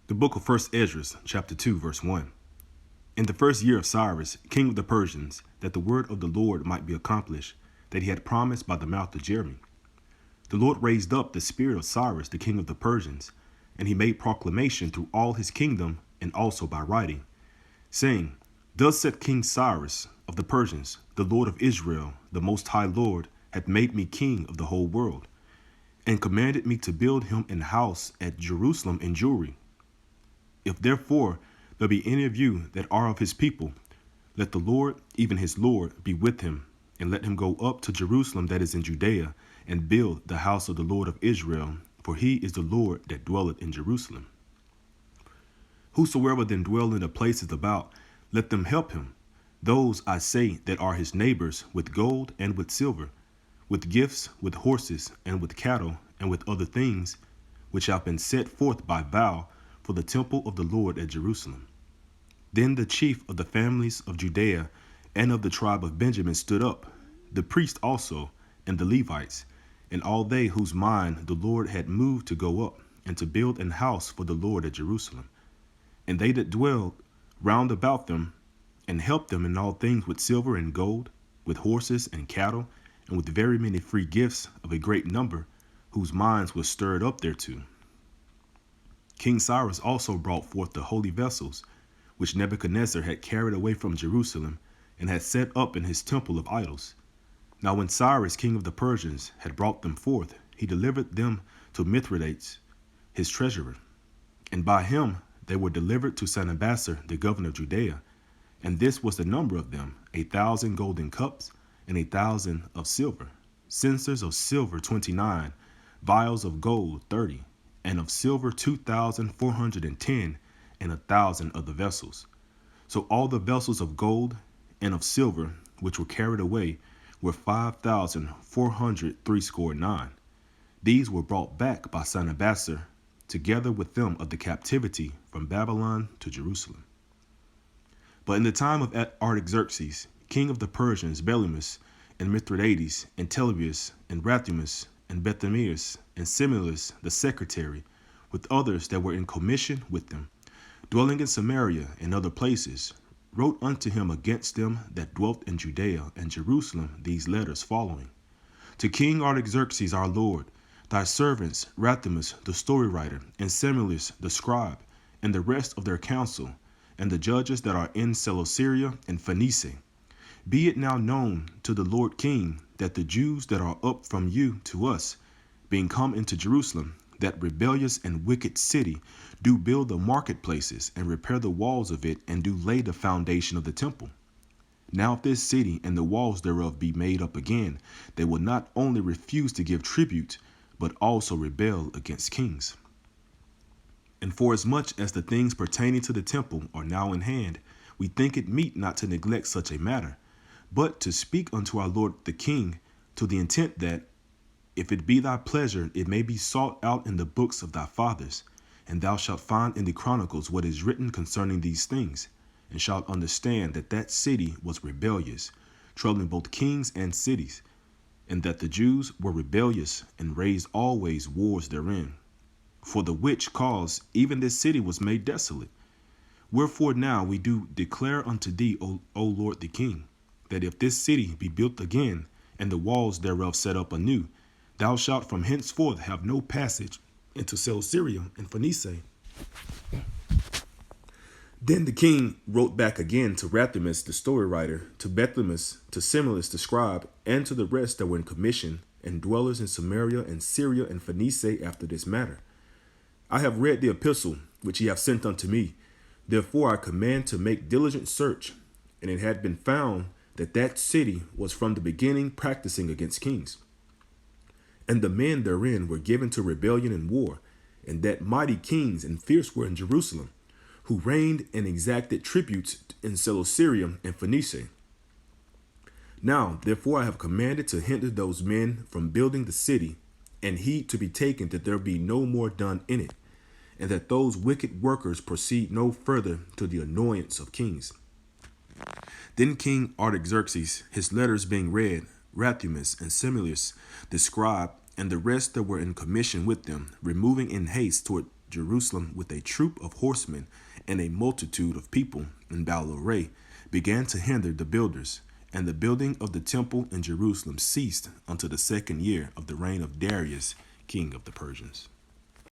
The book of 1Esdras, chapter 2, verse 1. In the first year of Cyrus, king of the Persians, that the word of the Lord might be accomplished, that he had promised by the mouth of Jeremy, the Lord raised up the spirit of Cyrus, the king of the Persians, and he made proclamation through all his kingdom and also by writing, saying, Thus said King Cyrus of the Persians, the Lord of Israel, the Most High Lord, hath made me king of the whole world, and commanded me to build him an house at Jerusalem in Jewry. If therefore there be any of you that are of his people, let the Lord, even his Lord, be with him, and let him go up to Jerusalem that is in Judea, and build the house of the Lord of Israel, for he is the Lord that dwelleth in Jerusalem. Whosoever then dwell in the places about, let them help him, those, I say, that are his neighbors, with gold and with silver, with gifts, with horses, and with cattle, and with other things, which have been set forth by vow, for the temple of the Lord at Jerusalem. Then the chief of the families of Judea and of the tribe of Benjamin stood up, the priests also, and the Levites, and all they whose mind the Lord had moved to go up, and to build an house for the Lord at Jerusalem. And they that dwelled round about them, and helped them in all things with silver and gold, with horses and cattle, and with very many free gifts of a great number, whose minds were stirred up thereto. King Cyrus also brought forth the holy vessels, which Nebuchadnezzar had carried away from Jerusalem, and had set up in his temple of idols. Now when Cyrus, king of the Persians, had brought them forth, he delivered them to Mithridates, his treasurer. And by him they were delivered to Sennabassar, the governor of Judea. And this was the number of them, 1,000 golden cups, and 1,000 of silver, censers of silver 29, vials of gold 30, and of silver 2,410, and 1,000 of the vessels. So all the vessels of gold and of silver which were carried away were 5,469. These were brought back by Sennabassar, together with them of the captivity from Babylon to Jerusalem. But in the time of Artaxerxes, king of the Persians, Belimus, and Mithridates, and Telebius, and Rathumus, and Bethameus, and Semillus, the secretary, with others that were in commission with them, dwelling in Samaria and other places, wrote unto him against them that dwelt in Judea and Jerusalem these letters following. To King Artaxerxes our Lord, thy servants Rathumus the story writer, and Semillus the scribe, and the rest of their council, and the judges that are in Seleucia and Phoenice, be it now known to the Lord King that the Jews that are up from you to us, being come into Jerusalem, that rebellious and wicked city, do build the marketplaces and repair the walls of it, and do lay the foundation of the temple. Now if this city and the walls thereof be made up again, they will not only refuse to give tribute, but also rebel against kings. And forasmuch as the things pertaining to the temple are now in hand, we think it meet not to neglect such a matter, but to speak unto our Lord the King, to the intent that, if it be thy pleasure, it may be sought out in the books of thy fathers, and thou shalt find in the chronicles what is written concerning these things, and shalt understand that that city was rebellious, troubling both kings and cities, and that the Jews were rebellious and raised always wars therein. For the which cause even this city was made desolate. Wherefore now we do declare unto thee, O Lord the King, that if this city be built again, and the walls thereof set up anew, thou shalt from henceforth have no passage into Seleucia and Phoenice. Then the king wrote back again to Rathumus the story writer, to Bethameus, to Semillus the scribe, and to the rest that were in commission, and dwellers in Samaria and Syria and Phoenice after this matter. I have read the epistle which ye have sent unto me. Therefore I command to make diligent search, and it had been found that that city was from the beginning practicing against kings. And the men therein were given to rebellion and war, and that mighty kings and fierce were in Jerusalem, who reigned and exacted tributes in Seleucia and Phoenice. Now, therefore, I have commanded to hinder those men from building the city, and heed to be taken that there be no more done in it, and that those wicked workers proceed no further to the annoyance of kings. Then King Artaxerxes, his letters being read, Rathumus and Semillus the scribe, and the rest that were in commission with them, removing in haste toward Jerusalem with a troop of horsemen and a multitude of people in battle array, began to hinder the builders, and the building of the temple in Jerusalem ceased until the 2nd year of the reign of Darius, king of the Persians.